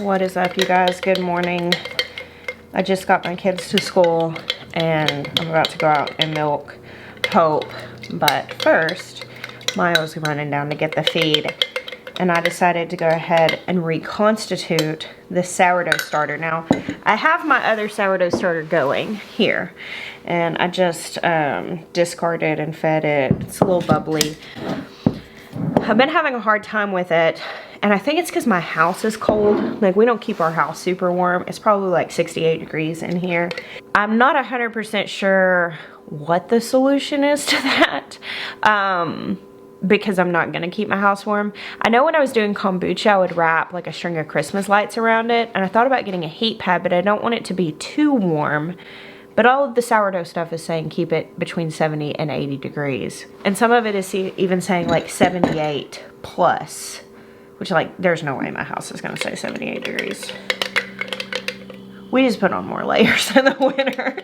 What is up, you guys? Good morning. I just got my kids to school and I'm about to go out and milk Hope, but first Miles running down to get the feed and I decided to go ahead and reconstitute the sourdough starter. Now I have my other sourdough starter going here and I just discarded and fed it. It's a little bubbly. I've been having a hard time with it, and I think it's because my house is cold. Like, we don't keep our house super warm. It's probably like 68 degrees in here. I'm not 100% sure what the solution is to that, because I'm not gonna keep my house warm. I know when I was doing kombucha, I would wrap like a string of Christmas lights around it, and I thought about getting a heat pad, but I don't want it to be too warm. But all of the sourdough stuff is saying keep it between 70 and 80 degrees. And some of it is even saying like 78 plus, which, like, there's no way my house is gonna say 78 degrees. We just put on more layers in the winter.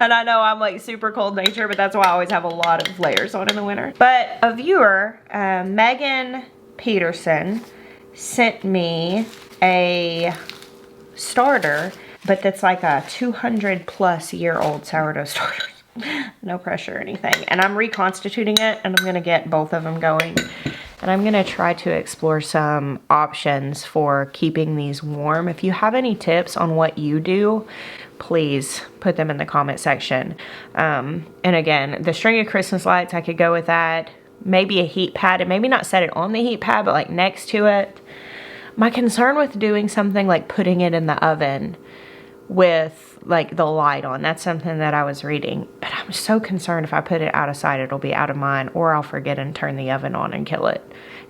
And I know I'm like super cold nature, but that's why I always have a lot of layers on in the winter. But a viewer, Megan Peterson, sent me a starter, but that's like a 200+ sourdough starter. No pressure or anything. And I'm reconstituting it, and I'm gonna get both of them going. And I'm gonna try to explore some options for keeping these warm. If you have any tips on what you do, please put them in the comment section. And again, the string of Christmas lights, I could go with that. Maybe a heat pad, and maybe not set it on the heat pad, but like next to it. My concern with doing something like putting it in the oven with like the light on, that's something that I was reading, but I'm so concerned if I put it out of sight, it'll be out of mind, or I'll forget and turn the oven on and kill it.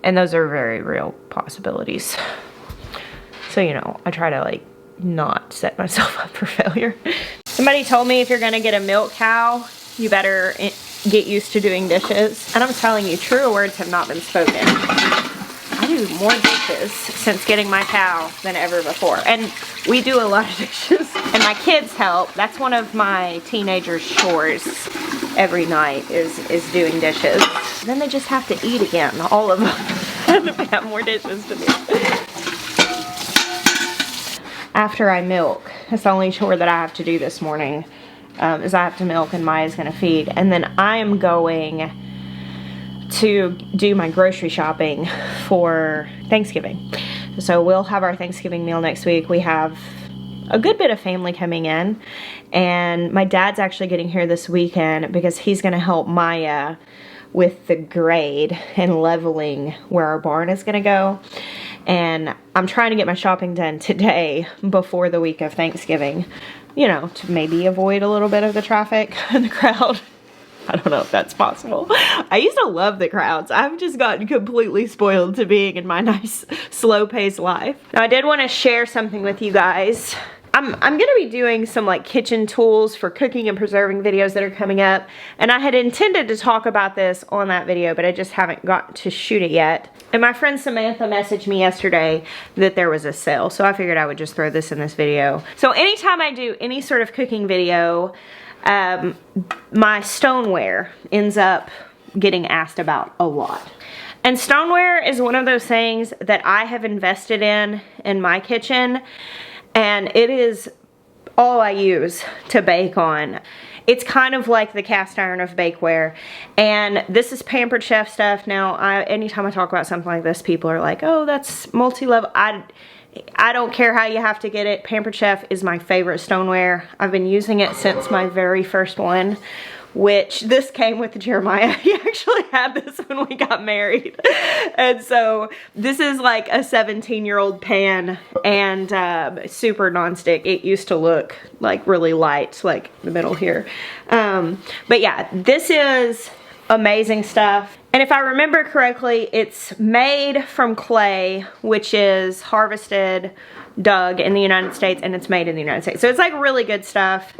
And those are very real possibilities. So, you know, I try to like not set myself up for failure. Somebody told me if you're gonna get a milk cow, you better get used to doing dishes. And I'm telling you, truer words have not been spoken. I do more dishes since getting my cow than ever before. And we do a lot of dishes. And my kids help. That's one of my teenagers' chores every night is doing dishes. And then they just have to eat again, all of them. And we have more dishes to do. After I milk, that's the only chore that I have to do this morning, is I have to milk and Maya's gonna feed. And then I am going to do my grocery shopping for Thanksgiving. So we'll have our Thanksgiving meal next week. We have a good bit of family coming in, and my dad's actually getting here this weekend because he's gonna help Maya with the grade and leveling where our barn is gonna go. And I'm trying to get my shopping done today before the week of Thanksgiving, you know, to maybe avoid a little bit of the traffic and the crowd. I don't know if that's possible. I used to love the crowds. I've just gotten completely spoiled to being in my nice, slow-paced life. Now, I did want to share something with you guys. I'm going to be doing some like kitchen tools for cooking and preserving videos that are coming up. And I had intended to talk about this on that video, but I just haven't got to shoot it yet. And my friend Samantha messaged me yesterday that there was a sale. So I figured I would just throw this in this video. So anytime I do any sort of cooking video, my stoneware ends up getting asked about a lot. And stoneware is one of those things that I have invested in my kitchen, and it is all I use to bake on. It's kind of like the cast iron of bakeware, and this is Pampered Chef stuff. Now, anytime I talk about something like this, people are like, oh, that's multi-level. I don't care how you have to get it. Pampered Chef is my favorite stoneware. I've been using it since my very first one, which this came with Jeremiah. He actually had this when we got married. And so this is like a 17-year-old pan and super nonstick. It used to look like really light, like the middle here. But yeah, this is amazing stuff. And if I remember correctly, it's made from clay, which is harvested, dug in the United States, and it's made in the United States. So it's like really good stuff.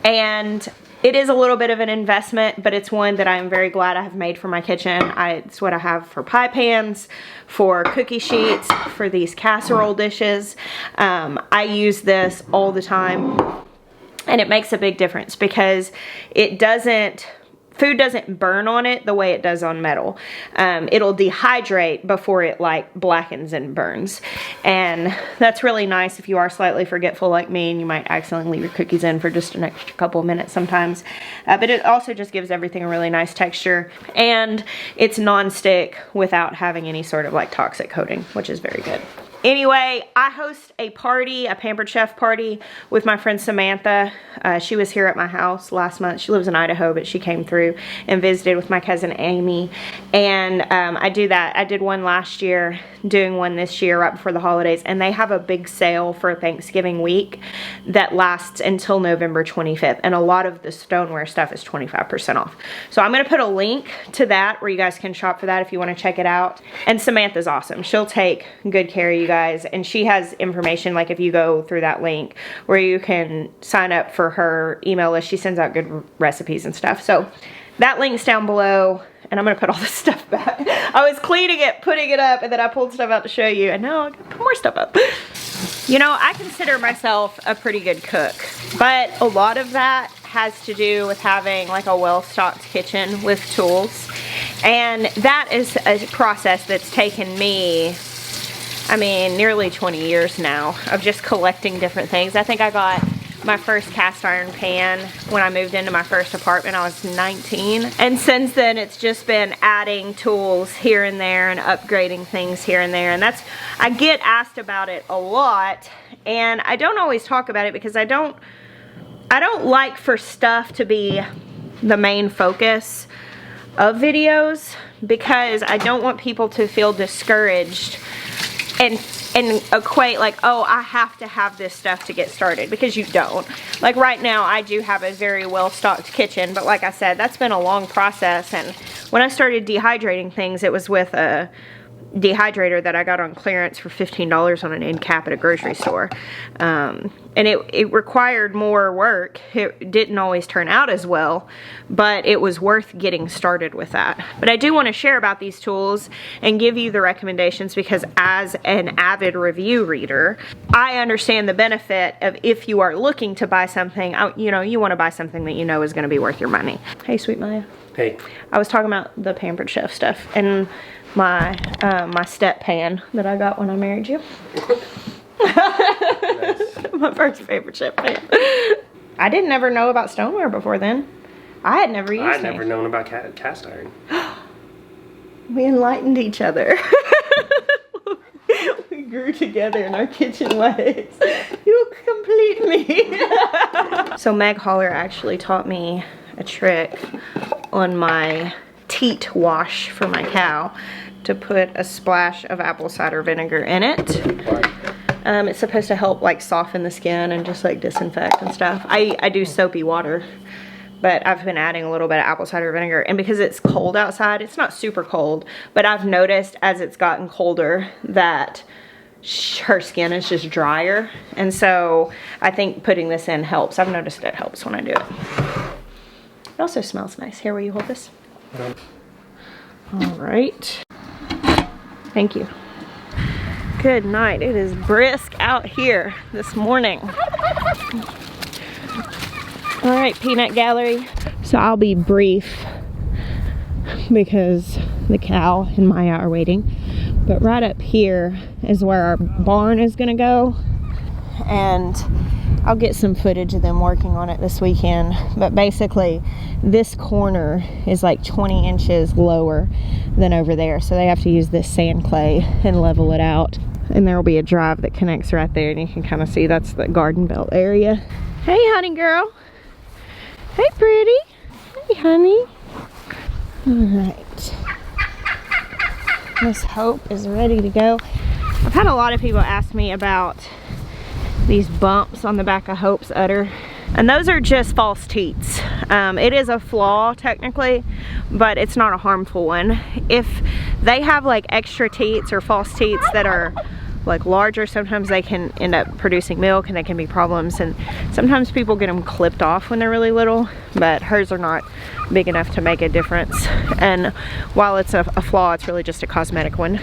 And it is a little bit of an investment, but it's one that I'm very glad I have made for my kitchen. It's what I have for pie pans, for cookie sheets, for these casserole dishes. I use this all the time, and it makes a big difference because it doesn't food doesn't burn on it the way it does on metal. It'll dehydrate before it like blackens and burns. And that's really nice if you are slightly forgetful like me and you might accidentally leave your cookies in for just an extra couple of minutes sometimes. But it also just gives everything a really nice texture, and it's non-stick without having any sort of like toxic coating, which is very good. Anyway, I host a party, a Pampered Chef party with my friend Samantha. She was here at my house last month. She lives in Idaho, but she came through and visited with my cousin Amy. And I do that. I did one last year, doing one this year right before the holidays. And they have a big sale for Thanksgiving week that lasts until November 25th. And a lot of the stoneware stuff is 25% off. So I'm going to put a link to that where you guys can shop for that if you want to check it out. And Samantha's awesome. She'll take good care of you guys, and she has information like if you go through that link where you can sign up for her email list. She sends out good recipes and stuff. So that link's down below, and I'm gonna put all this stuff back. I was cleaning it, putting it up, and then I pulled stuff out to show you, and now I gotta put more stuff up. You know, I consider myself a pretty good cook, but a lot of that has to do with having like a well-stocked kitchen with tools, and that is a process that's taken me, I mean, nearly 20 years now of just collecting different things. I think I got my first cast iron pan when I moved into my first apartment. I was 19. And since then, it's just been adding tools here and there and upgrading things here and there. And that's, I get asked about it a lot, and I don't always talk about it because I don't like for stuff to be the main focus of videos, because I don't want people to feel discouraged and equate like, oh, I have to have this stuff to get started, because you don't. Like right now, I do have a very well-stocked kitchen, but like I said, that's been a long process. And when I started dehydrating things, it was with a dehydrator that I got on clearance for $15 on an end cap at a grocery store. And it required more work. It didn't always turn out as well, but it was worth getting started with that. But I do want to share about these tools and give you the recommendations, because as an avid review reader, I understand the benefit of, if you are looking to buy something, you know, you want to buy something that you know is going to be worth your money. Hey, sweet Maya. Hey. I was talking about the Pampered Chef stuff and my my step pan that I got when I married you. Nice. My first Pampered Chef pan. I didn't ever know about stoneware before then. I had never used it. I'd never known about cast iron. We enlightened each other. We grew together in our kitchen legs. You complete me. So Meg Holler actually taught me a trick on my teat wash for my cow, to put a splash of apple cider vinegar in it. It's supposed to help like soften the skin and just like disinfect and stuff. I do soapy water, but I've been adding a little bit of apple cider vinegar, and because it's cold outside, it's not super cold, but I've noticed as it's gotten colder that her skin is just drier, and so I think putting this in helps. I've noticed it helps when I do it. It also smells nice. Here, will you hold this? All right. Thank you. Good night. It is brisk out here this morning. All right, peanut gallery. So I'll be brief because the cow and Maya are waiting. But right up here is where our barn is gonna go. And I'll get some footage of them working on it this weekend. But basically, this corner is like 20 inches lower than over there. So they have to use this sand clay and level it out. And there will be a drive that connects right there. And you can kind of see that's the garden belt area. Hey, honey girl. Hey, pretty. Hey, honey. All right. Miss Hope is ready to go. I've had a lot of people ask me about these bumps on the back of Hope's udder, and those are just false teats. It is a flaw technically, but it's not a harmful one. If they have like extra teats or false teats that are like larger, sometimes they can end up producing milk and they can be problems, and sometimes people get them clipped off when they're really little, but hers are not big enough to make a difference. And while it's a flaw, it's really just a cosmetic one.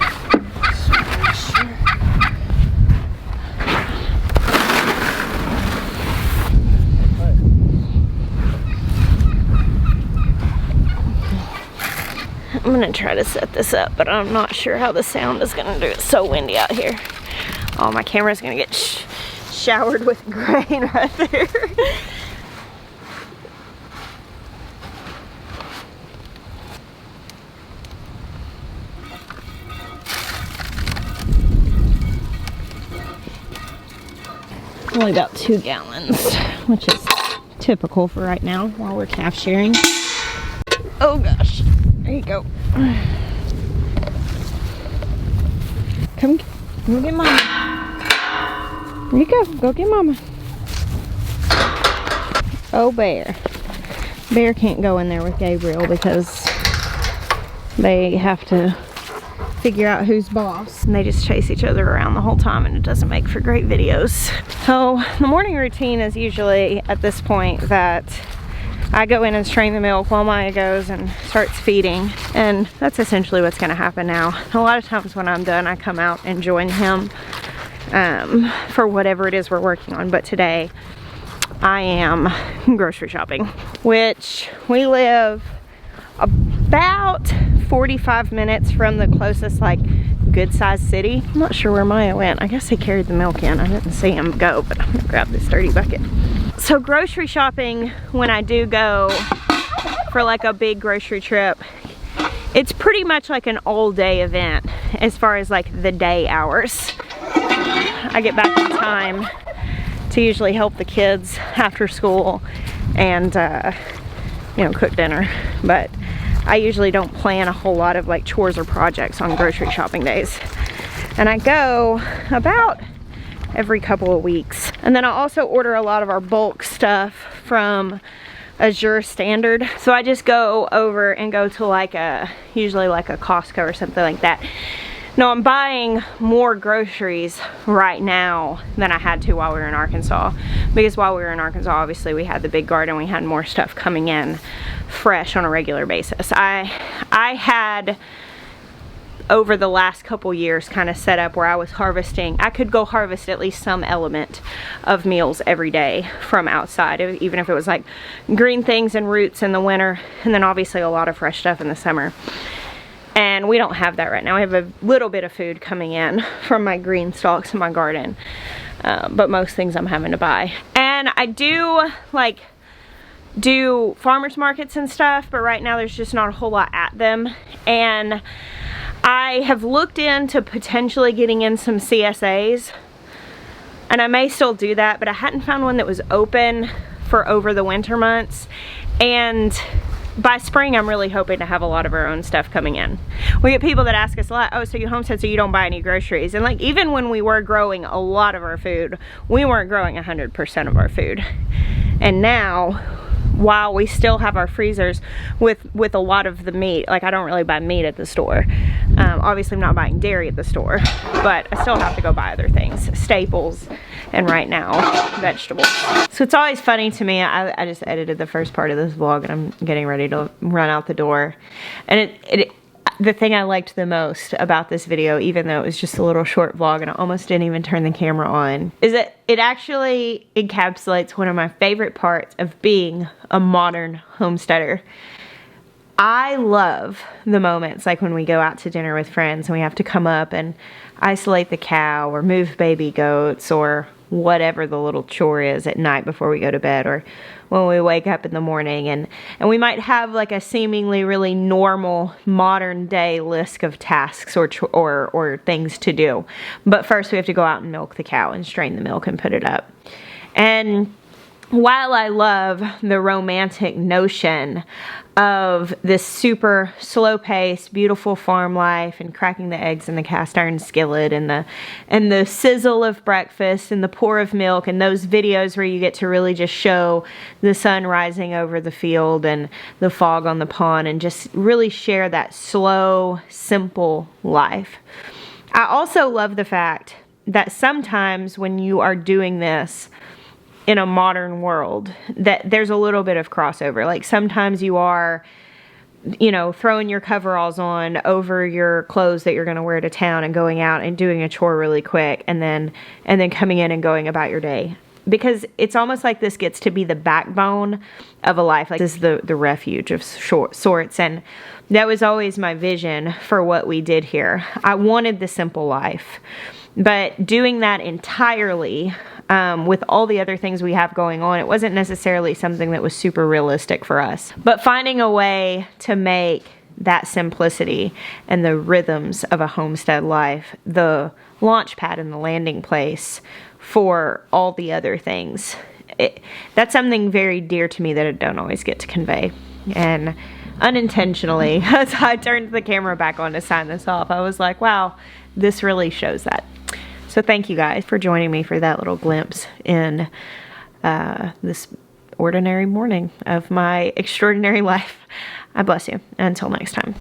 gonna try to set this up, but I'm not sure how the sound is gonna do. It's so windy out here. Oh, my camera's gonna get showered with grain right there. Only about 2 gallons, which is typical for right now while we're calf shearing. Oh gosh, there you go. Come get mama. There you go get mama. Oh, Bear. Bear can't go in there with Gabriel because they have to figure out who's boss, and they just chase each other around the whole time, and it doesn't make for great videos. So the morning routine is usually at this point that I go in and strain the milk while Maya goes and starts feeding, and that's essentially what's going to happen now. A lot of times when I'm done, I come out and join him for whatever it is we're working on, but today I am grocery shopping, which we live about 45 minutes from the closest like good sized city. I'm not sure where Maya went. I guess he carried the milk in. I didn't see him go, but I'm gonna grab this dirty bucket. So grocery shopping, when I do go for like a big grocery trip, it's pretty much like an all day event as far as like the day hours. I get back in time to usually help the kids after school and you know, cook dinner, but I usually don't plan a whole lot of like chores or projects on grocery shopping days. And I go about every couple of weeks. And then I also order a lot of our bulk stuff from Azure Standard. So I just go over and go to like usually like a Costco or something like that. No, I'm buying more groceries right now than I had to while we were in Arkansas. Because while we were in Arkansas, obviously we had the big garden, we had more stuff coming in fresh on a regular basis. I had, over the last couple years, kind of set up where I was harvesting. I could go harvest at least some element of meals every day from outside, even if it was like green things and roots in the winter, and then obviously a lot of fresh stuff in the summer. And we don't have that right now. We have a little bit of food coming in from my green stalks in my garden, but most things I'm having to buy. And I do like do farmers markets and stuff, but right now there's just not a whole lot at them. And I have looked into potentially getting in some CSAs, and I may still do that, but I hadn't found one that was open for over the winter months. And by spring, I'm really hoping to have a lot of our own stuff coming in. We get people that ask us a lot, oh, so you homestead, so you don't buy any groceries. And like, even when we were growing a lot of our food, we weren't growing 100% of our food. And now, while we still have our freezers with a lot of the meat, like I don't really buy meat at the store. Obviously I'm not buying dairy at the store, but I still have to go buy other things, staples, and right now, vegetables. So it's always funny to me, I just edited the first part of this vlog and I'm getting ready to run out the door. And the thing I liked the most about this video, even though it was just a little short vlog and I almost didn't even turn the camera on, is that it actually encapsulates one of my favorite parts of being a modern homesteader. I love the moments like when we go out to dinner with friends and we have to come up and isolate the cow or move baby goats or whatever the little chore is at night before we go to bed, or when we wake up in the morning, and we might have like a seemingly really normal modern day list of tasks or things to do. But first we have to go out and milk the cow and strain the milk and put it up. And while I love the romantic notion of this super slow-paced, beautiful farm life and cracking the eggs in the cast iron skillet and the sizzle of breakfast and the pour of milk and those videos where you get to really just show the sun rising over the field and the fog on the pond and just really share that slow, simple life. I also love the fact that sometimes when you are doing this in a modern world, that there's a little bit of crossover. Like sometimes you are, you know, throwing your coveralls on over your clothes that you're going to wear to town and going out and doing a chore really quick and then coming in and going about your day. because it's almost like this gets to be the backbone of a life. Like, this is the refuge of sorts. And that was always my vision for what we did here. I wanted the simple life, but doing that entirely with all the other things we have going on, it wasn't necessarily something that was super realistic for us. But finding a way to make that simplicity and the rhythms of a homestead life the launch pad and the landing place for all the other things, that's something very dear to me that I don't always get to convey. And unintentionally, as I turned the camera back on to sign this off, I was like, wow, this really shows that. So thank you guys for joining me for that little glimpse in this ordinary morning of my extraordinary life. I bless you. Until next time.